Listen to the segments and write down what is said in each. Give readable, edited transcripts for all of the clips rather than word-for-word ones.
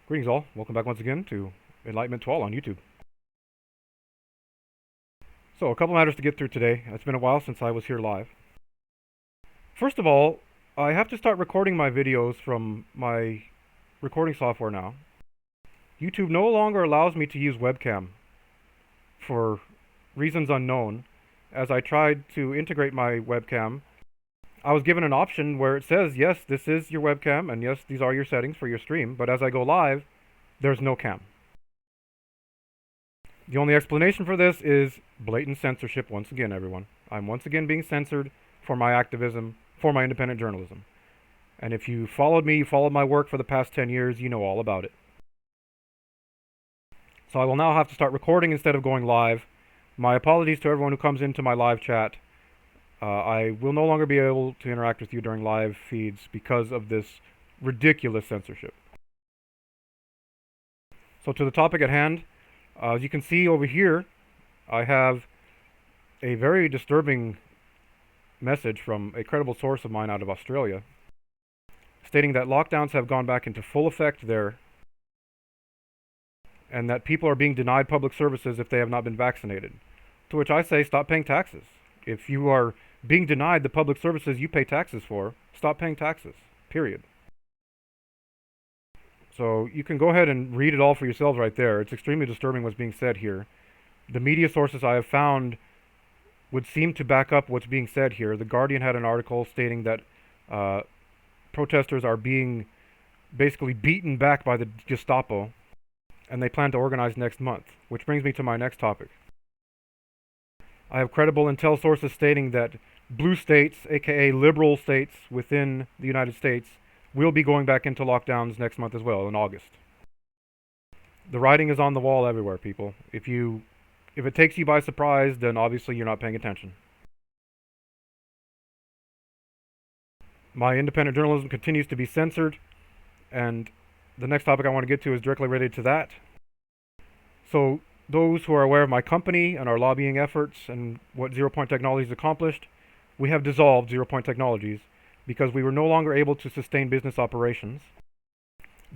Greetings all, welcome back once again to Enlightenment to All on YouTube. So, a couple matters to get through today. It's been a while since I was here live. First of all, I have to start recording my videos from my recording software now. YouTube no longer allows me to use webcam for reasons unknown. As I tried to integrate my webcam, I was given an option where it says, yes, this is your webcam, and yes, these are your settings for your stream, but as I go live, there's no cam. The only explanation for this is blatant censorship once again, everyone. I'm once again being censored for my activism, for my independent journalism. And if you followed me, you followed my work for the past 10 years, you know all about it. So I will now have to start recording instead of going live. My apologies to everyone who comes into my live chat. I will no longer be able to interact with you during live feeds because of this ridiculous censorship. So to the topic at hand, as you can see over here, I have a very disturbing message from a credible source of mine out of Australia, stating that lockdowns have gone back into full effect there, and that people are being denied public services if they have not been vaccinated. To which I say, stop paying taxes. If you are being denied the public services you pay taxes for, stop paying taxes, period. So you can go ahead and read it all for yourselves right there. It's extremely disturbing what's being said here. The media sources I have found would seem to back up what's being said here. The Guardian had an article stating that protesters are being basically beaten back by the Gestapo, and they plan to organize next month, which brings me to my next topic. I have credible intel sources stating that blue states, aka liberal states within the United States, will be going back into lockdowns next month as well, in August. The writing is on the wall everywhere, people. If it takes you by surprise, then obviously you're not paying attention. My independent journalism continues to be censored, and the next topic I want to get to is directly related to that. So, those who are aware of my company and our lobbying efforts and what Zero Point Technologies accomplished, we have dissolved Zero Point Technologies because we were no longer able to sustain business operations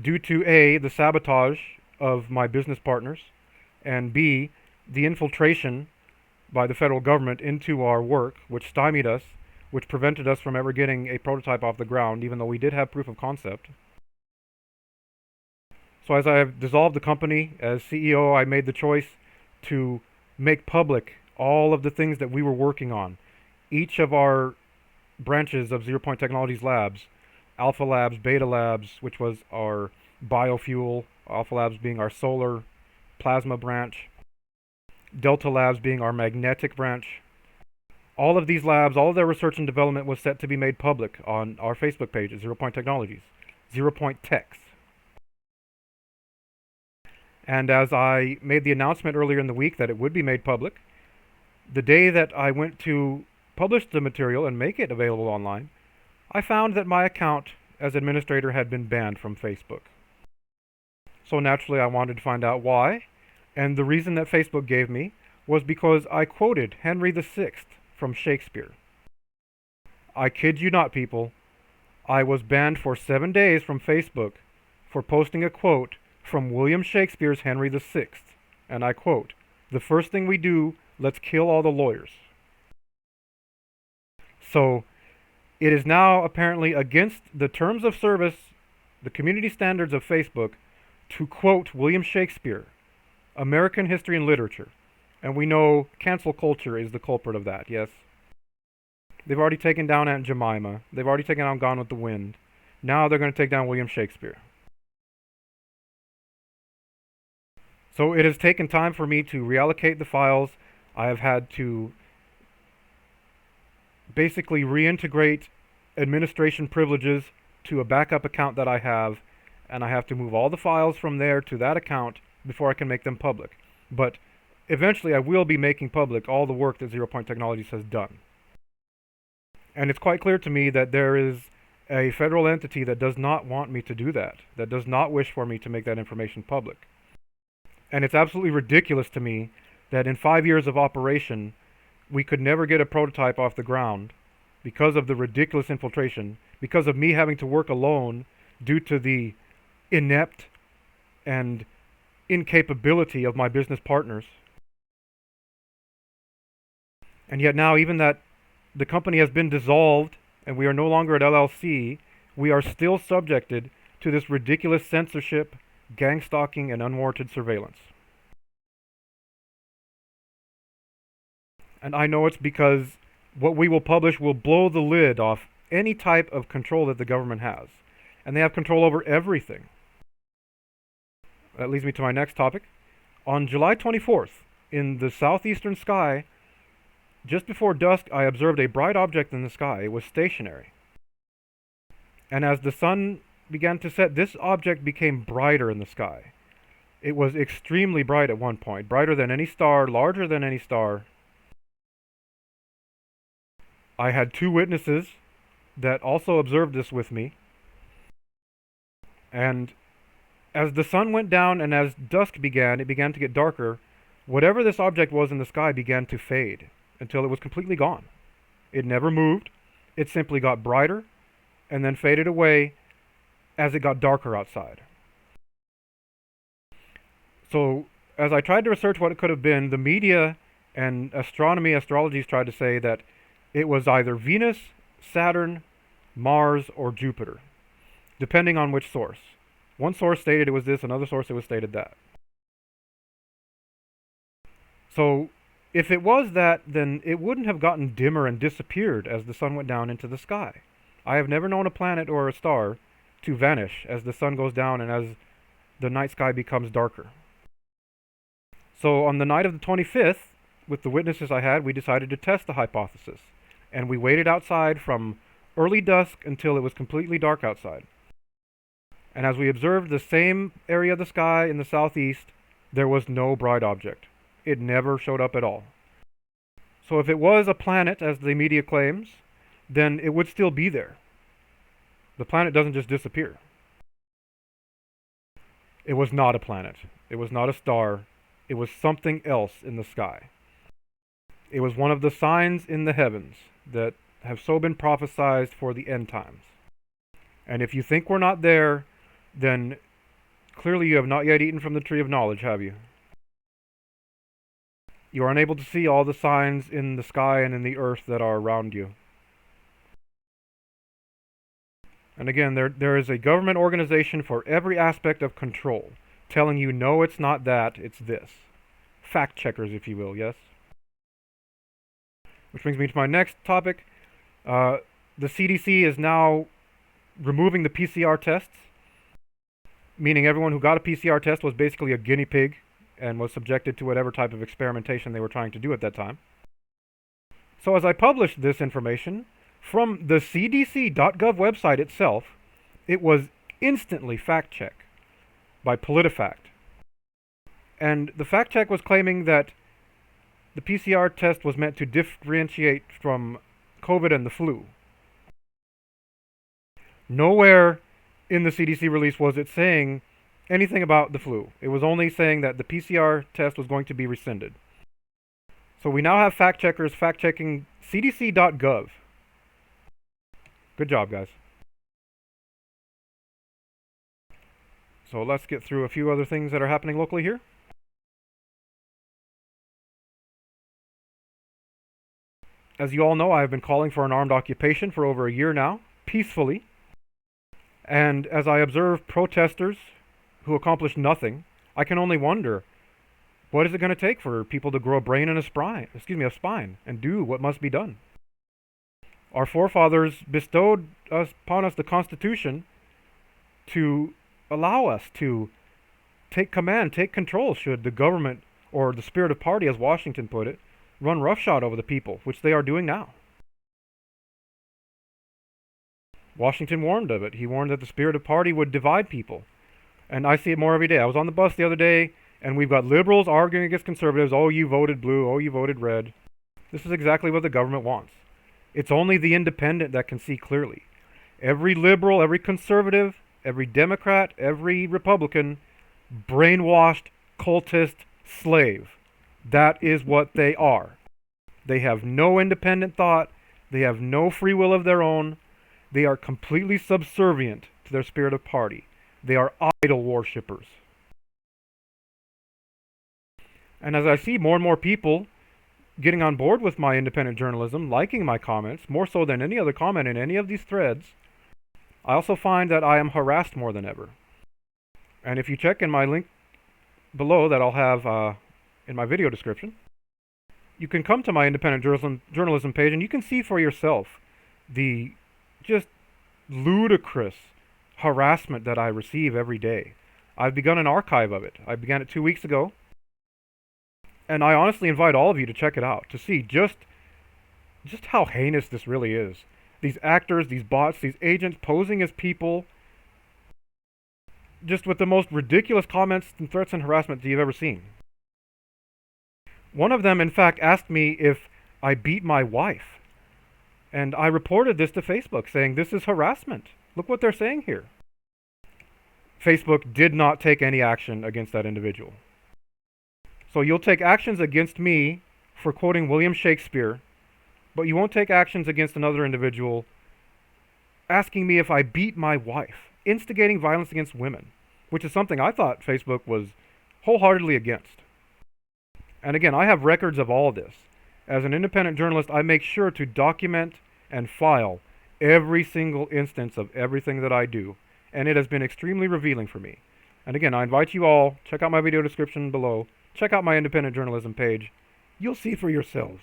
due to A, the sabotage of my business partners, and B, the infiltration by the federal government into our work, which stymied us, which prevented us from ever getting a prototype off the ground, even though we did have proof of concept. So as I have dissolved the company, as CEO, I made the choice to make public all of the things that we were working on. Each of our branches of Zero Point Technologies labs, Alpha Labs, Beta Labs, which was our biofuel, Alpha Labs being our solar plasma branch, Delta Labs being our magnetic branch. All of these labs, all of their research and development was set to be made public on our Facebook page at Zero Point Technologies, Zero Point Techs. And as I made the announcement earlier in the week that it would be made public, the day that I went to publish the material and make it available online, I found that my account as administrator had been banned from Facebook. So naturally I wanted to find out why, and the reason that Facebook gave me was because I quoted Henry VI from Shakespeare. I kid you not, people. I was banned for 7 days from Facebook for posting a quote from William Shakespeare's Henry VI, and I quote, "The first thing we do, let's kill all the lawyers." So, it is now apparently against the terms of service, the community standards of Facebook, to quote William Shakespeare, American history and literature. And we know cancel culture is the culprit of that, yes? They've already taken down Aunt Jemima. They've already taken down Gone with the Wind. Now they're going to take down William Shakespeare. So it has taken time for me to reallocate the files. I have had to basically reintegrate administration privileges to a backup account that I have, and I have to move all the files from there to that account before I can make them public. But eventually I will be making public all the work that Zero Point Technologies has done. And it's quite clear to me that there is a federal entity that does not want me to do that does not wish for me to make that information public. And it's absolutely ridiculous to me that in 5 years of operation, we could never get a prototype off the ground because of the ridiculous infiltration, because of me having to work alone due to the inept and incapability of my business partners. And yet now, even that the company has been dissolved and we are no longer at LLC, we are still subjected to this ridiculous censorship, gang stalking, and unwarranted surveillance. And I know it's because what we will publish will blow the lid off any type of control that the government has. And they have control over everything. That leads me to my next topic. On July 24th, in the southeastern sky, just before dusk, I observed a bright object in the sky. It was stationary. And as the sun began to set, this object became brighter in the sky. It was extremely bright at one point, brighter than any star, larger than any star. I had 2 witnesses that also observed this with me. And as the sun went down and as dusk began, it began to get darker. Whatever this object was in the sky began to fade until it was completely gone. It never moved. It simply got brighter and then faded away as it got darker outside. So as I tried to research what it could have been, the media and astrologists tried to say that it was either Venus, Saturn, Mars, or Jupiter, depending on which source. One source stated it was this, another source it was stated that. So if it was that, then it wouldn't have gotten dimmer and disappeared as the sun went down into the sky. I have never known a planet or a star to vanish as the sun goes down and as the night sky becomes darker. So on the night of the 25th, with the witnesses I had, we decided to test the hypothesis. And we waited outside from early dusk until it was completely dark outside. And as we observed the same area of the sky in the southeast, there was no bright object. It never showed up at all. So if it was a planet, as the media claims, then it would still be there. The planet doesn't just disappear. It was not a planet. It was not a star. It was something else in the sky. It was one of the signs in the heavens that have so been prophesied for the end times. And if you think we're not there, then clearly you have not yet eaten from the tree of knowledge, have you? You are unable to see all the signs in the sky and in the earth that are around you. And again, there is a government organization for every aspect of control, telling you, no, it's not that, it's this. Fact checkers, if you will, yes? Which brings me to my next topic. The CDC is now removing the PCR tests, meaning everyone who got a PCR test was basically a guinea pig and was subjected to whatever type of experimentation they were trying to do at that time. So as I published this information, from the cdc.gov website itself, it was instantly fact-checked by PolitiFact. And the fact-check was claiming that the PCR test was meant to differentiate from COVID and the flu. Nowhere in the CDC release was it saying anything about the flu. It was only saying that the PCR test was going to be rescinded. So we now have fact checkers fact-checking cdc.gov. Good job, guys. So let's get through a few other things that are happening locally here. As you all know, I have been calling for an armed occupation for over a year now, peacefully. And as I observe protesters who accomplish nothing, I can only wonder, what is it going to take for people to grow a brain and a spine, and do what must be done? Our forefathers bestowed upon us the Constitution to allow us to take command, take control, should the government, or the spirit of party, as Washington put it, run roughshod over the people, which they are doing now. Washington warned of it. He warned that the spirit of party would divide people. And I see it more every day. I was on the bus the other day, and we've got liberals arguing against conservatives. Oh, you voted blue. Oh, you voted red. This is exactly what the government wants. It's only the independent that can see clearly. Every liberal, every conservative, every Democrat, every Republican, brainwashed, cultist, slave. That is what they are. They have no independent thought. They have no free will of their own. They are completely subservient to their spirit of party. They are idol worshippers. And as I see more and more people getting on board with my independent journalism, liking my comments, more so than any other comment in any of these threads, I also find that I am harassed more than ever. And if you check in my link below that I'll have in my video description, you can come to my independent journalism page and you can see for yourself the just ludicrous harassment that I receive every day. I've begun an archive of it. I began it 2 weeks ago. And I honestly invite all of you to check it out, to see just how heinous this really is. These actors, these bots, these agents posing as people, just with the most ridiculous comments and threats and harassment that you've ever seen. One of them, in fact, asked me if I beat my wife. And I reported this to Facebook, saying, this is harassment. Look what they're saying here. Facebook did not take any action against that individual. So you'll take actions against me for quoting William Shakespeare, but you won't take actions against another individual asking me if I beat my wife, instigating violence against women, which is something I thought Facebook was wholeheartedly against. And again, I have records of all this. As an independent journalist, I make sure to document and file every single instance of everything that I do, and it has been extremely revealing for me. And again, I invite you all, check out my video description below, check out my independent journalism page. You'll see for yourselves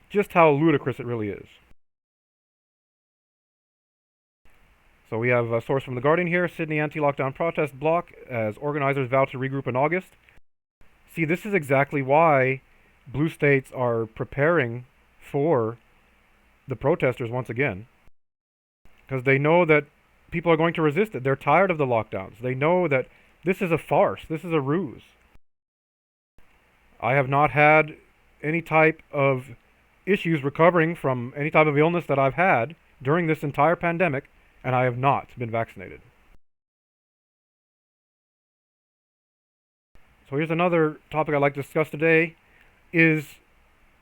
just how ludicrous it really is. So we have a source from The Guardian here, Sydney anti-lockdown protest block as organizers vow to regroup in August. See, this is exactly why blue states are preparing for the protesters once again. Because they know that people are going to resist it. They're tired of the lockdowns. They know that this is a farce. This is a ruse. I have not had any type of issues recovering from any type of illness that I've had during this entire pandemic, and I have not been vaccinated. So here's another topic I'd like to discuss today, is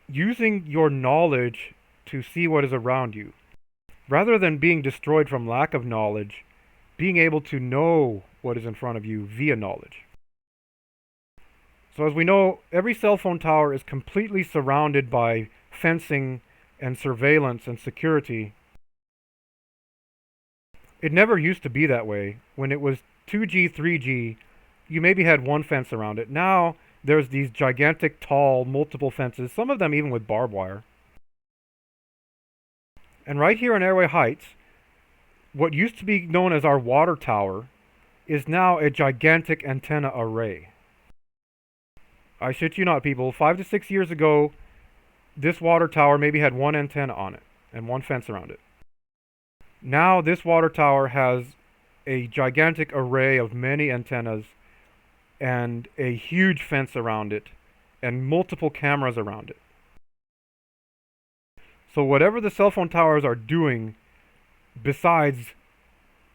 using your knowledge to see what is around you. Rather than being destroyed from lack of knowledge, being able to know what is in front of you via knowledge. So as we know, every cell phone tower is completely surrounded by fencing and surveillance and security. It never used to be that way. When it was 2G, 3G, you maybe had one fence around it. Now there's these gigantic, tall, multiple fences, some of them even with barbed wire. And right here in Airway Heights, what used to be known as our water tower is now a gigantic antenna array. I shit you not, people. 5 to 6 years ago, this water tower maybe had one antenna on it and one fence around it. Now this water tower has a gigantic array of many antennas and a huge fence around it and multiple cameras around it. So whatever the cell phone towers are doing, besides,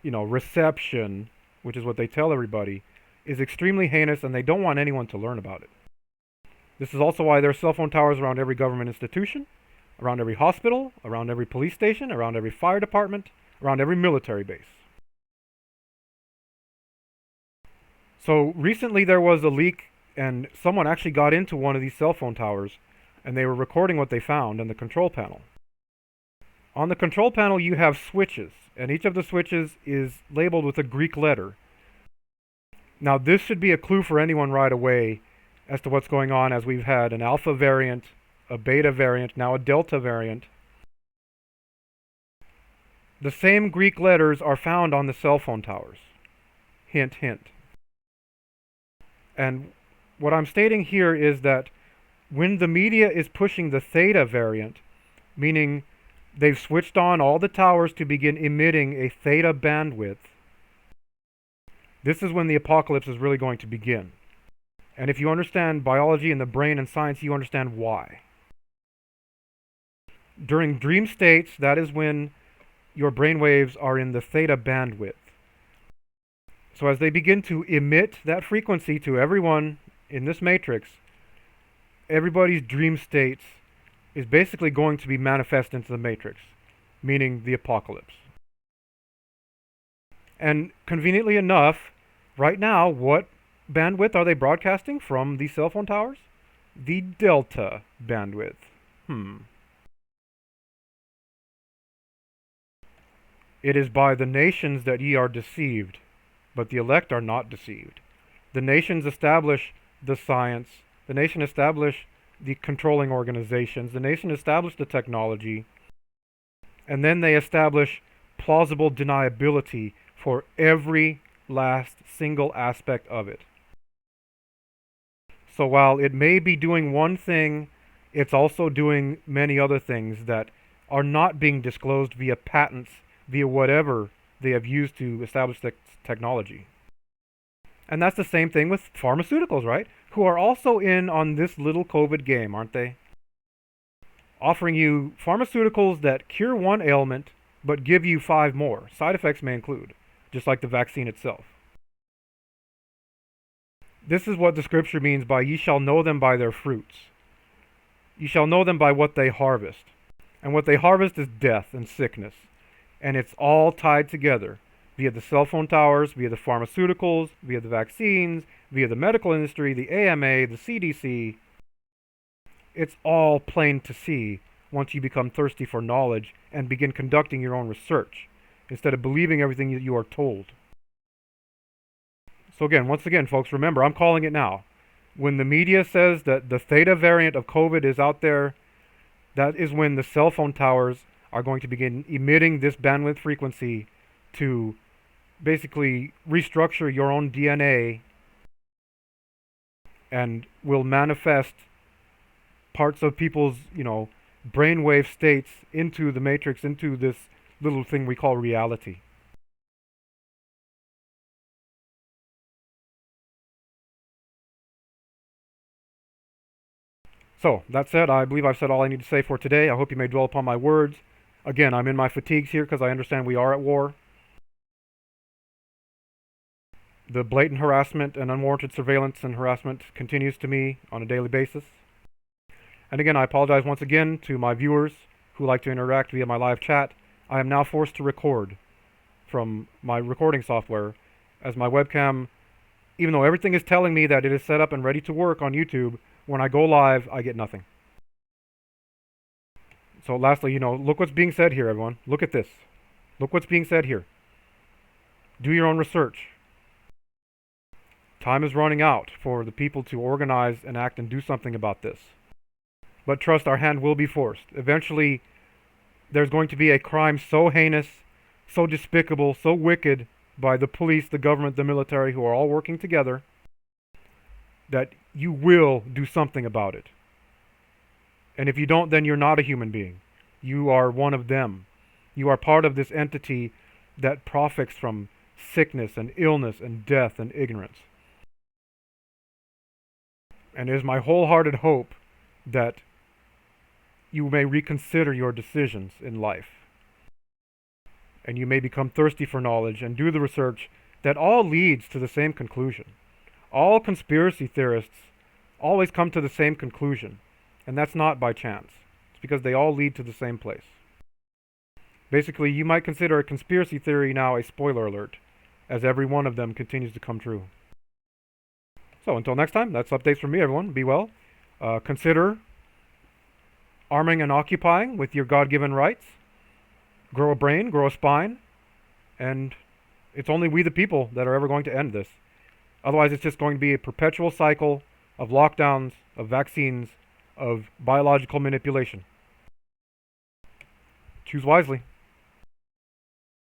reception, which is what they tell everybody, is extremely heinous, and they don't want anyone to learn about it. This is also why there are cell phone towers around every government institution, around every hospital, around every police station, around every fire department, around every military base. So recently there was a leak, and someone actually got into one of these cell phone towers, and they were recording what they found in the control panel. On the control panel you have switches, and each of the switches is labeled with a Greek letter. Now this should be a clue for anyone right away as to what's going on, as we've had an alpha variant, a beta variant, now a delta variant. The same Greek letters are found on the cell phone towers. Hint, hint. And what I'm stating here is that when the media is pushing the theta variant, meaning they've switched on all the towers to begin emitting a theta bandwidth, this is when the apocalypse is really going to begin. And if you understand biology and the brain and science, you understand why. During dream states, that is when your brain waves are in the theta bandwidth. So as they begin to emit that frequency to everyone in this matrix, everybody's dream states is basically going to be manifest into the matrix, meaning the apocalypse. And conveniently enough, right now, what bandwidth are they broadcasting from these cell phone towers? The delta bandwidth. It is by the nations that ye are deceived, but the elect are not deceived. The nations establish the science, the nation establish the controlling organizations, the nation establish the technology, and then they establish plausible deniability for every last single aspect of it. So while it may be doing one thing, it's also doing many other things that are not being disclosed via patents, via whatever they have used to establish the technology. And that's the same thing with pharmaceuticals, right? Who are also in on this little COVID game, aren't they? Offering you pharmaceuticals that cure one ailment, but give you 5 more. Side effects may include, just like the vaccine itself. This is what the scripture means by ye shall know them by their fruits. You shall know them by what they harvest. And what they harvest is death and sickness. And it's all tied together via the cell phone towers, via the pharmaceuticals, via the vaccines, via the medical industry, the AMA, the CDC. It's all plain to see once you become thirsty for knowledge and begin conducting your own research instead of believing everything that you are told. So again, once again, folks, remember, I'm calling it now. When the media says that the Theta variant of COVID is out there, that is when the cell phone towers are going to begin emitting this bandwidth frequency to basically restructure your own DNA and will manifest parts of people's, brainwave states into the matrix, into this little thing we call reality. So, that said, I believe I've said all I need to say for today. I hope you may dwell upon my words. Again, I'm in my fatigues here because I understand we are at war. The blatant harassment and unwarranted surveillance and harassment continues to me on a daily basis. And again, I apologize once again to my viewers who like to interact via my live chat. I am now forced to record from my recording software as my webcam, even though everything is telling me that it is set up and ready to work on YouTube, when I go live, I get nothing. So lastly, look what's being said here, everyone. Look at this. Look what's being said here. Do your own research. Time is running out for the people to organize and act and do something about this. But trust, our hand will be forced. Eventually, there's going to be a crime so heinous, so despicable, so wicked by the police, the government, the military, who are all working together, that you will do something about it. And if you don't, then you're not a human being. You are one of them. You are part of this entity that profits from sickness and illness and death and ignorance. And it is my wholehearted hope that you may reconsider your decisions in life. And you may become thirsty for knowledge and do the research that all leads to the same conclusion. All conspiracy theorists always come to the same conclusion, and that's not by chance. It's because they all lead to the same place. Basically, you might consider a conspiracy theory now a spoiler alert, as every one of them continues to come true. So until next time, that's updates from me, everyone. Be well. Consider arming and occupying with your God-given rights. Grow a brain, grow a spine, and it's only we the people that are ever going to end this. Otherwise, it's just going to be a perpetual cycle of lockdowns, of vaccines, of biological manipulation. Choose wisely.